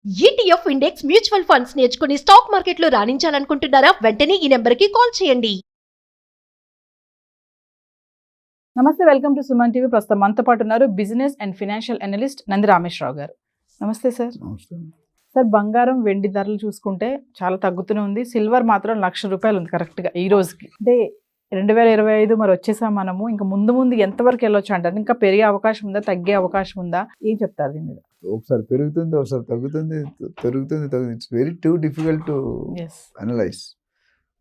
ETF index mutual funds నేర్చుకుని stock మార్కెట్లో రాణించాలనుకుంటున్నారా? వెంటనే ఈ నెంబర్కి కాల్ చేయండి. నమస్తే, వెల్కమ్ టు సుమన్ టీవీ. ప్రస్తుతం మనతో పాటు ఉన్నారు business and financial analyst Nandi Rameshwar Rao గారు. నమస్తే సార్. సార్, బంగారం వెండి ధరలు చూసుకుంటే చాలా తగ్గుతూనే ఉంది. సిల్వర్ మాత్రం ₹1,00,000 ఉంది కరెక్ట్గా ఈ రోజుకి. అంటే 2025 మరి వచ్చేసాం మనము. ఇంకా ముందు ముందు ఎంతవరకు వెళ్ళొచ్చు అంటారు? ఇంకా పెరిగే అవకాశం ఉందా, తగ్గే అవకాశం ఉందా? ఏం చెప్తారు దీని మీద? ఒకసారి పెరుగుతుంది, ఒకసారి తగ్గుతుంది, పెరుగుతుంది. It's very too difficult to analyse.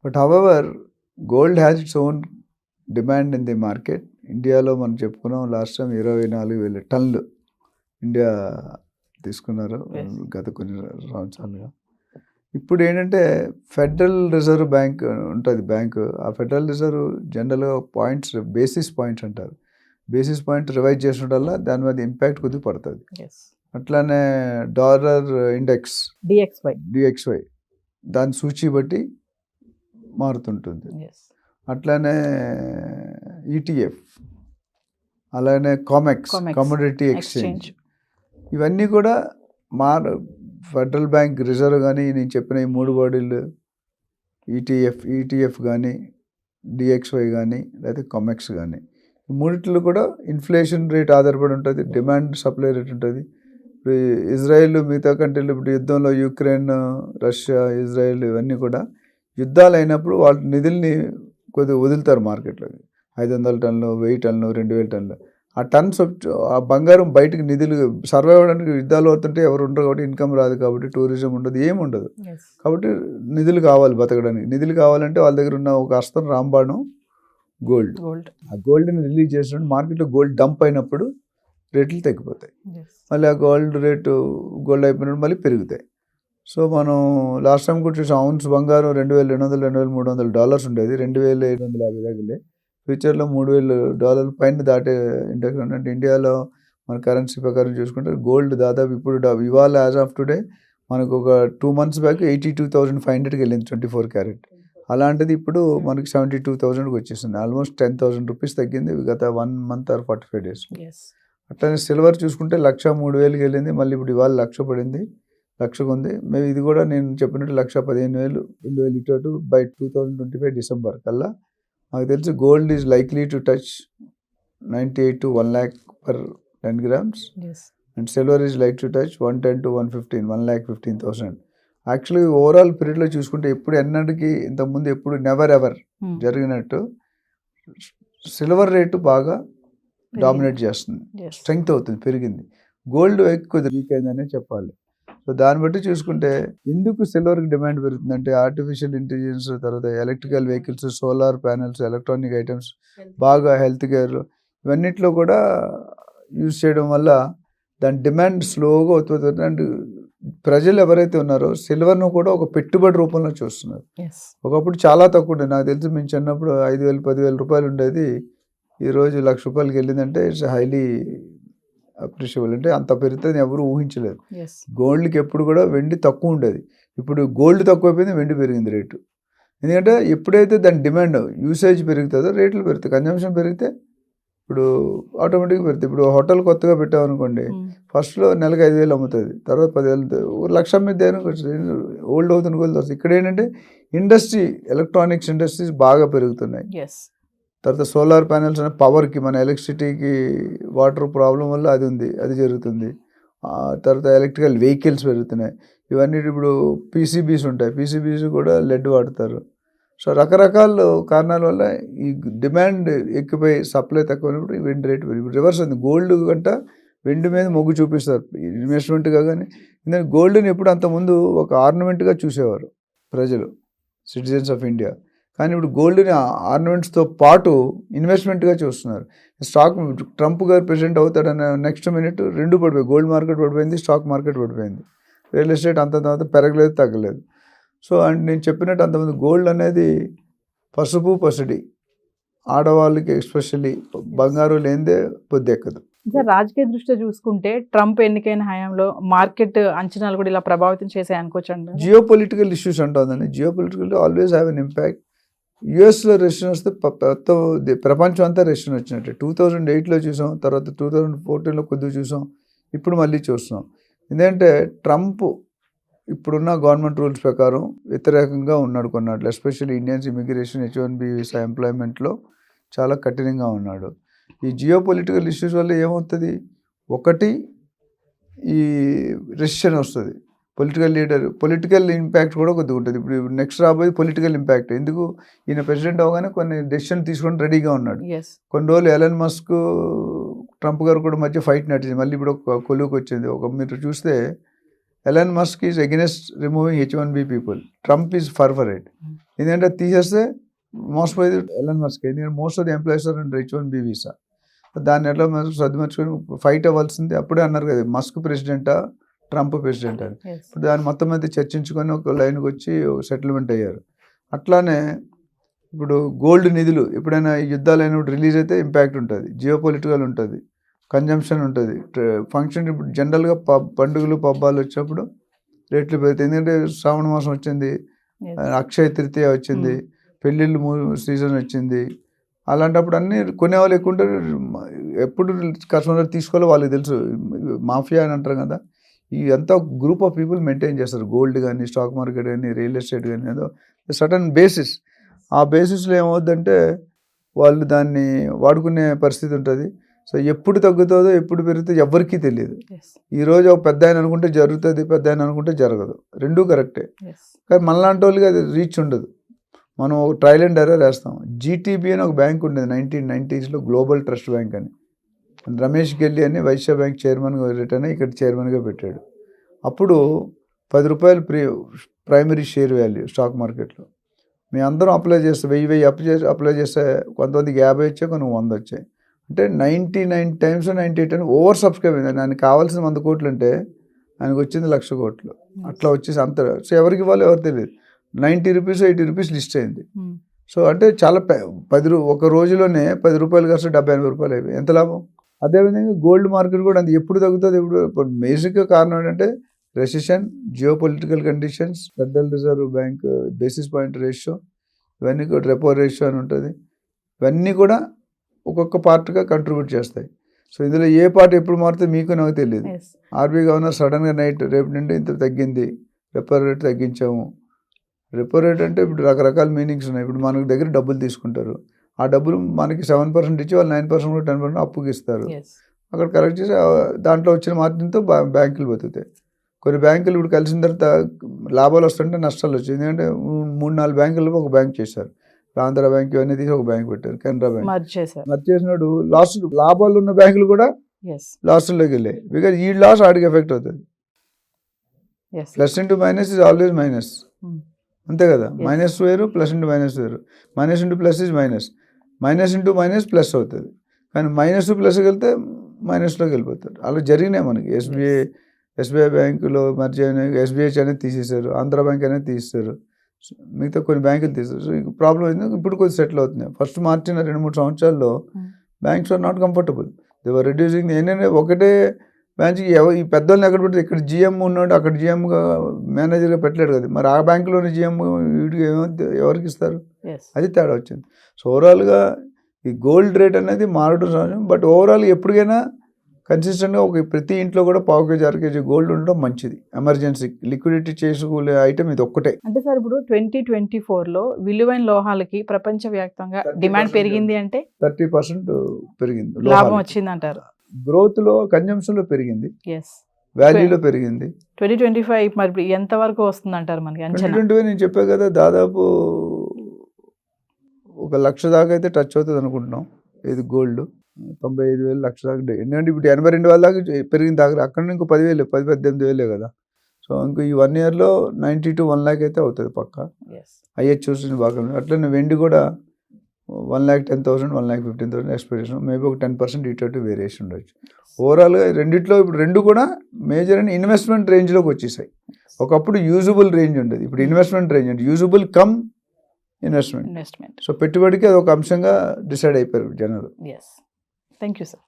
But however gold has its own demand in the market. ఇండియాలో మనం చెప్పుకున్నాం, లాస్ట్ టైం 24,000 టన్నులు ఇండియా తీసుకున్నారు గత కొన్ని సంవత్సరాలుగా. ఇప్పుడు ఏంటంటే ఫెడరల్ రిజర్వ్ బ్యాంక్ ఉంటుంది, బ్యాంకు. ఆ ఫెడరల్ రిజర్వ్ జనరల్గా పాయింట్స్, బేసిస్ పాయింట్స్ అంటారు. బేసిస్ పాయింట్ రివైజ్ చేసిన వల్ల దాని మీద ఇంపాక్ట్ కొద్దిగా పడుతుంది. అట్లానే డాలర్ ఇండెక్స్ డిఎక్స్వై దాని సూచి బట్టి మారుతుంటుంది. అట్లానే ఈటీఎఫ్, అలానే కామెక్స్ కమోడిటీ ఎక్స్చేంజ్, ఇవన్నీ కూడా ఫెడరల్ బ్యాంక్ రిజర్వ్ కానీ నేను చెప్పిన ఈ మూడు బాడీలు ఈటీఎఫ్ కానీ, డిఎక్స్వై కానీ, లేకపోతే కామెక్స్ కానీ, ఈ మూడిట్లో కూడా ఇన్ఫ్లేషన్ రేట్ ఆధారపడి ఉంటుంది, డిమాండ్ సప్లై రేట్ ఉంటుంది. ఇప్పుడు ఇజ్రాయెల్ మిగతా కంట్రీలు ఇప్పుడు యుద్ధంలో యుక్రెయిన్, రష్యా, ఇజ్రాయెల్ ఇవన్నీ కూడా యుద్ధాలు అయినప్పుడు వాళ్ళ నిధుల్ని కొద్దిగా వదులుతారు మార్కెట్లోకి. 500 టన్నులు, 1000 టన్నులు, 2000 టన్నులు. ఆ టన్స్ ఆ బంగారం బయటకు నిధులు సర్వైవ్ అవ్వడానికి యుద్ధాలు అవుతుంటే ఎవరు ఉండరు కాబట్టి, ఇన్కమ్ రాదు కాబట్టి, టూరిజం ఉండదు, ఏముండదు కాబట్టి నిధులు కావాలి బతకడానికి. నిధులు కావాలంటే వాళ్ళ దగ్గర ఉన్న ఒక అస్త్రం రాంబాణం గోల్డ్. ఆ గోల్డ్ని రిలీజ్ చేసినప్పుడు మార్కెట్లో గోల్డ్ డంప్ అయినప్పుడు రేట్లు తగ్గిపోతాయి. మళ్ళీ ఆ గోల్డ్ అయిపోయినప్పుడు మళ్ళీ పెరుగుతాయి. సో మనం లాస్ట్ టైం కూడా చూసాం, ఔన్స్ బంగారం $2,200, $2,300 ఉండేది, 2,750 దగ్గర. ఫ్యూచర్లో $3,000 పైన దాటే ఇండెక్స్ అంటే ఇండియాలో మన కరెన్సీ ప్రకారం చూసుకుంటే గోల్డ్ దాదాపు ఇప్పుడు ఇవాళ యాజ్ ఆఫ్ టుడే మనకు ఒక 2 months బ్యాక్ 82,500కి వెళ్ళింది 24 క్యారెట్. అలాంటిది ఇప్పుడు మనకి 72,000కి వచ్చేసింది. ఆల్మోస్ట్ 10,000 రూపీస్ తగ్గింది గత 1 month or 45 days. అట్లనే సిల్వర్ చూసుకుంటే 1,03,000కి వెళ్ళింది, మళ్ళీ ఇప్పుడు ఇవాళ 1,00,000 పడింది, 1,00,000 ఉంది. మేము ఇది కూడా నేను చెప్పినట్టు 1,15,000 2022 బై 2025 డిసెంబర్ కల్లా నాకు తెలిసి gold is likely to touch 98 to 1 lakh per 10 grams. And silver is like to touch 110 to 115, 1,15,000. Actually overall పీరియడ్లో చూసుకుంటే ఎప్పుడు ఎన్నటికి ఇంతకుముందు ఎప్పుడు నెవర్ ఎవర్ జరిగినట్టు సిల్వర్ రేటు బాగా డామినేట్ చేస్తుంది, స్ట్రెంగ్త్ అవుతుంది, పెరిగింది. గోల్డ్ ఎక్కువ వీక్ అయిందనే చెప్పాలి. సో దాన్ని బట్టి చూసుకుంటే ఎందుకు సిల్వర్కి డిమాండ్ పెరుగుతుందంటే ఆర్టిఫిషియల్ ఇంటెలిజెన్స్, తర్వాత electrical vehicles, solar panels, electronic items, బాగా హెల్త్ కేర్ ఇవన్నిట్లో కూడా యూజ్ చేయడం వల్ల దాని డిమాండ్ స్లోగా ఉత్పత్తి. అండ్ ప్రజలు ఎవరైతే ఉన్నారో సిల్వర్ను కూడా ఒక పెట్టుబడి రూపంలో చూస్తున్నారు. ఒకప్పుడు చాలా తక్కువ ఉండేది, నాకు తెలిసి మేము చిన్నప్పుడు 5,000, 10,000 రూపాయలు ఉండేది, ఈరోజు ₹1,00,000 వెళ్ళిందంటే ఇట్స్ హైలీ అప్రిషియబుల్. అంటే అంత పెరుగుతుంది ఎవరు ఊహించలేదు. గోల్డ్కి ఎప్పుడు కూడా వెండి తక్కువ ఉండేది, ఇప్పుడు గోల్డ్ తక్కువైపోయింది, వెండి పెరిగింది రేటు. ఎందుకంటే ఎప్పుడైతే దాని డిమాండ్ యూసేజ్ పెరుగుతుందో రేట్లు పెరుగుతాయి. కన్జంప్షన్ పెరిగితే ఇప్పుడు ఆటోమేటిక్గా పెరుగుతాయి. ఇప్పుడు హోటల్ కొత్తగా పెట్టామనుకోండి, ఫస్ట్లో నెలకు 5,000 అమ్ముతుంది, తర్వాత 10,000, ₹1,00,000 మీద ఓల్డ్ అవుతుంది గోల్డ్ వస్తుంది. ఇక్కడ ఏంటంటే ఇండస్ట్రీ, ఎలక్ట్రానిక్స్ ఇండస్ట్రీస్ బాగా పెరుగుతున్నాయి. తర్వాత సోలార్ ప్యానెల్స్ అనే పవర్కి, మన ఎలక్ట్రిసిటీకి వాటర్ ప్రాబ్లం వల్ల అది ఉంది, అది జరుగుతుంది. తర్వాత ఎలక్ట్రికల్ వెహికల్స్ పెరుగుతున్నాయి. ఇవన్నీ ఇప్పుడు పీసీబీస్ ఉంటాయి, పీసీబీస్ కూడా లెడ్ వాడతారు. సో రకరకాల కారణాల వల్ల ఈ డిమాండ్ ఎక్కువై సప్లై తక్కువైనప్పుడు వెండి రేటు పెరిగి రివర్స్ ఉంది. గోల్డ్ కంట వెండి మీద మొగ్గు చూపిస్తారు ఇన్వెస్ట్మెంట్గా. కానీ ఎందుకంటే గోల్డ్ని ఎప్పుడు అంతకుముందు ఒక ఆర్నమెంట్గా చూసేవారు ప్రజలు, సిటిజన్స్ ఆఫ్ ఇండియా. కానీ ఇప్పుడు గోల్డ్ని ఆర్నమెంట్స్తో పాటు ఇన్వెస్ట్మెంట్గా చూస్తున్నారు. స్టాక్ ట్రంప్ గారు ప్రెసిడెంట్ అవుతాడన్న నెక్స్ట్ మినిట్ రెండు పడిపోయి, గోల్డ్ మార్కెట్ పడిపోయింది, స్టాక్ మార్కెట్ పడిపోయింది, రియల్ ఎస్టేట్ అంత పెరగలేదు, తగ్గలేదు. సో అండ్ నేను చెప్పినట్టు అంతమంది గోల్డ్ అనేది పసుపు పసిడి, ఆడవాళ్ళకి ఎస్పెషల్లీ బంగారు లేనిదే పొద్దెక్కదు. రాజకీయ దృష్ట్యా చూసుకుంటే ట్రంప్ ఎన్నికైన హయాంలో మార్కెట్ అంచనాలు కూడా ఇలా ప్రభావితం చేసాయి అనుకోవచ్చండి. జియో పొలిటికల్ ఇష్యూస్ అంటుందండి. Geopolitical always have an impact. యుఎస్లో రెసిషన్ వస్తే ప్రపంచం అంతా రెసిషన్ వచ్చినట్టే. 2008లో చూసాం, తర్వాత 2014లో కొద్దిగా చూసాం, ఇప్పుడు మళ్ళీ చూస్తున్నాం. ఎందుకంటే ట్రంప్ ఇప్పుడున్న గవర్నమెంట్ రూల్స్ ప్రకారం వ్యతిరేకంగా ఉన్నాడు కొన్నాడు, especially Indians immigration H1B visa ఎంప్లాయ్మెంట్లో చాలా కఠినంగా ఉన్నాడు. ఈ జియో పొలిటికల్ ఇష్యూస్ వల్ల ఏమవుతుంది, ఒకటి ఈ రెసిషన్ వస్తుంది, పొలిటికల్ ఇంపాక్ట్ కూడా కొద్దిగా ఉంటుంది. ఇప్పుడు నెక్స్ట్ రాబోయే పొలిటికల్ ఇంపాక్ట్, ఎందుకు ఈయన ప్రెసిడెంట్ అవగానే కొన్ని డెసిషన్ తీసుకొని రెడీగా ఉన్నాడు. కొన్ని రోజులు ఎలన్ మస్క్ ట్రంప్ గారు కూడా మధ్య ఫైట్ నడిచింది, మళ్ళీ ఇప్పుడు ఒక కొలువుకి వచ్చింది. మీరు చూస్తే Elon Musk is against removing H1B people, Trump is for it. ఎందుకంటే తీసేస్తే మోసపోయేది ఎలన్ మస్క్, ఎందుకంటే most of the employees are under H1B visa. దాన్ని ఎట్లా సర్దుమర్చుకొని ఫైట్ అవ్వాల్సింది. అప్పుడే అన్నారు కదా మస్క్ ప్రెసిడెంటా ట్రంప్ ప్రెసిడెంట్ అని. ఇప్పుడు దాని మొత్తం మీద చర్చించుకొని ఒక లైన్కి వచ్చి ఒక సెటిల్మెంట్ అయ్యారు. అట్లానే ఇప్పుడు గోల్డ్ నిధులు ఎప్పుడైనా యుద్ధాలు అయినప్పుడు రిలీజ్ అయితే ఇంపాక్ట్ ఉంటుంది, జియో పొలిటికల్ ఉంటుంది, కన్జంప్షన్ ఉంటుంది, ఫంక్షన్. ఇప్పుడు జనరల్గా పండుగలు పబ్బాలు వచ్చినప్పుడు రేట్లు పెరుగుతాయి, ఎందుకంటే శ్రావణ మాసం వచ్చింది, అక్షయ తృతీయ వచ్చింది, పెళ్ళిళ్ళు సీజన్ వచ్చింది. అలాంటప్పుడు అన్నీ కొనేవాళ్ళు ఎక్కువ ఉంటారు. ఎప్పుడు కస్టమర్ తీసుకోవాలో వాళ్ళకి తెలుసు, మాఫియా అని అంటారు కదా. ఈ అంతా గ్రూప్ ఆఫ్ పీపుల్ మెయింటైన్ చేస్తారు, గోల్డ్ కానీ స్టాక్ మార్కెట్ కానీ రియల్ ఎస్టేట్ కానీ, ఏదో సడన్ బేసిస్. ఆ బేసిస్లో ఏమవుద్దంటే వాళ్ళు దాన్ని వాడుకునే పరిస్థితి ఉంటుంది. సో ఎప్పుడు తగ్గుతుందో ఎప్పుడు పెరుగుతుందో ఎవరికీ తెలియదు. ఈరోజు ఒక పెద్ద ఆయన అనుకుంటే జరుగుతుంది, పెద్ద ఆయన అనుకుంటే జరగదు, రెండూ కరెక్టే. కానీ మనలాంటి వాళ్ళకి అది రీచ్ ఉండదు. మనం ఒక ట్రయల్ అండ్ ఎర్రర్ వేస్తాం. GTB అని ఒక బ్యాంక్ ఉండేది 1990s గ్లోబల్ ట్రస్ట్ బ్యాంక్ అని. రమేష్ గెల్లి అని వైశ్య బ్యాంక్ చైర్మన్గా రిటర్న్ అయ్యి ఇక్కడ చైర్మన్గా పెట్టాడు. అప్పుడు ₹10 ప్రైమరీ షేర్ వాల్యూ స్టాక్ మార్కెట్లో. మేము అందరం అప్లై చేస్తే 1000 అప్లై చేస్తే కొంతమందికి 50 వచ్చాయి, కొన్ని 100 వచ్చాయి. అంటే 99 times 98 times ఓవర్ సబ్స్క్రైబ్ అయింది. ఆయనకు కావాల్సిన 100 కోట్లు అంటే ఆయనకు వచ్చింది 1,00,000 కోట్లు. అట్లా వచ్చేసి అంత. సో ఎవరికి ఇవ్వాలి ఎవరు తెలియదు. ₹90 ₹80 లిస్ట్ అయింది. సో అంటే చాలా ఒక రోజులోనే ₹10 ఖర్చు ₹70-80 అయిపోయి ఎంత లాభం. అదేవిధంగా గోల్డ్ మార్కెట్ కూడా అంతే, ఎప్పుడు తగ్గుతుంది ఇప్పుడు బేసిక్గా కారణం ఏంటంటే recession, geo political conditions, federal reserve bank basis point ratio, ఇవన్నీ కూడా రెపో రేషియో అని ఉంటుంది. ఇవన్నీ కూడా ఒక్కొక్క పార్ట్గా కంట్రిబ్యూట్ చేస్తాయి. సో ఇందులో ఏ పార్ట్ ఎప్పుడు మారితే మీకు నాకు తెలియదు. ఆర్బీఐ గవర్నర్ సడన్గా రేపు నుండి ఇంత తగ్గింది, రెపో రేట్ తగ్గించాము. రెపో రేట్ అంటే ఇప్పుడు రకరకాల మీనింగ్స్ ఉన్నాయి. ఇప్పుడు మనకు దగ్గర డబ్బులు తీసుకుంటారు, ఆ డబ్బులు మనకి 7% ఇచ్చి వాళ్ళు 9% కూడా 10% అప్పుకి ఇస్తారు. అక్కడ కరెక్ట్ చేసి దాంట్లో వచ్చిన మార్జిన్తో బ్యాంకులు బతుకుతాయి. కొన్ని బ్యాంకులు ఇప్పుడు కలిసిన తర్వాత లాభాలు వస్తుంటే నష్టాలు వచ్చాయి, ఎందుకంటే 3-4 బ్యాంకులు ఒక బ్యాంక్ చేశారు. ఆంధ్ర బ్యాంక్ ఇవన్నీ తీసి ఒక బ్యాంక్ పెట్టారు, కెనరా బ్యాంక్ మర్చి చేసినాడు. లాభాలు ఉన్న బ్యాంకులు కూడా లాస్లోకి వెళ్ళాయి. బికాజ్ ఈ లాస్ ఆడికి ఎఫెక్ట్ అవుతుంది. Plus into minus is always minus, అంతే కదా. మైనస్ వేరు, ప్లస్ ఇంటూ మైనస్ వేరు. Minus into plus is minus, minus into minus plus అవుతుంది. కానీ మైనస్ టు ప్లస్కి వెళ్తే మైనస్లోకి వెళ్ళిపోతారు. అలా జరిగినాయి మనకి. ఎస్బీఐ బ్యాంకులో మర్చి అయినాయి, SBI అనేది తీసేశారు, ఆంధ్ర బ్యాంక్ అనేది తీసేశారు, మిగతా కొన్ని బ్యాంకులు తీసేశారు. సో ప్రాబ్లం అయింది. ఇప్పుడు కొద్దిగా సెటిల్ అవుతుంది. ఫస్ట్ మార్చిన 2-3 సంవత్సరాల్లో banks are not comfortable, they were reducing. ఏంటంటే ఒకటే బ్యాంక్కి ఈ పెద్దోళ్ళని ఎక్కడ పెడితే ఇక్కడ GM ఉన్నాడు, అక్కడ GMగా మేనేజర్గా పెట్టలేడు కదా. మరి ఆ బ్యాంకులోని GM వీటికి ఎవరికి ఇస్తారు? అది తేడా వచ్చింది. సో ఓవరాల్గా ఈ గోల్డ్ రేట్ అనేది మారడం సహజం. బట్ ఓవరాల్ ఎప్పటికైనా కన్సిస్టెంట్గా ప్రతి ఇంట్లో కూడా 1/4 kg 1/2 kg గోల్డ్ ఉండడం మంచిది. ఎమర్జెన్సీ లిక్విడిటీ చేసుకునే ఐటమ్ ఇది ఒక్కటే. అంటే సార్ ఇప్పుడు 2024లో విలువైన లోహాలకి ప్రపంచవ్యాప్తంగా డిమాండ్ పెరిగింది అంటే 30% పెరిగింది, లాభం వచ్చింది అంటారు. గ్రోత్ లో, కన్జంప్షన్ లో పెరిగింది, వాల్యూలో పెరిగింది. 2025 మరి ఎంత వరకు వస్తుంది అంటారు మనకి అంచనా? 2025 నేను చెప్పా కదా, దాదాపు 1,00,000 దాకా అయితే టచ్ అవుతుంది అనుకుంటున్నాం. ఇది గోల్డ్ 95,000 1,00,000 దాకా. ఎందుకంటే ఇప్పుడు 82,000 దాకా పెరిగిన దాకా, అక్కడ ఇంకో 10,000 18,000 కదా. సో ఇంకో ఈ 1 yearలో 90 to 1 lakh అయితే అవుతుంది పక్క. అయ్యే చూసిన బాగా. అట్లనే వెండి కూడా 1,10,000 1,15,000 ఎక్స్పెక్టేషన్. మేబీ ఒక 10% ఇటు వేరియేషన్ ఉండొచ్చు. ఓవరాల్గా రెండిట్లో ఇప్పుడు రెండు కూడా మేజర్ అండ్ ఇన్వెస్ట్మెంట్ రేంజ్లోకి వచ్చేసాయి. ఒకప్పుడు యూజబుల్ రేంజ్ ఉండేది, ఇప్పుడు ఇన్వెస్ట్మెంట్ రేంజ్ అంటే యూజబుల్ కమ్ ఇన్వెస్ట్మెంట్. సో పెట్టుబడికి అది ఒక అంశంగా డిసైడ్ అయిపోయారు జనాలు. Thank you sir.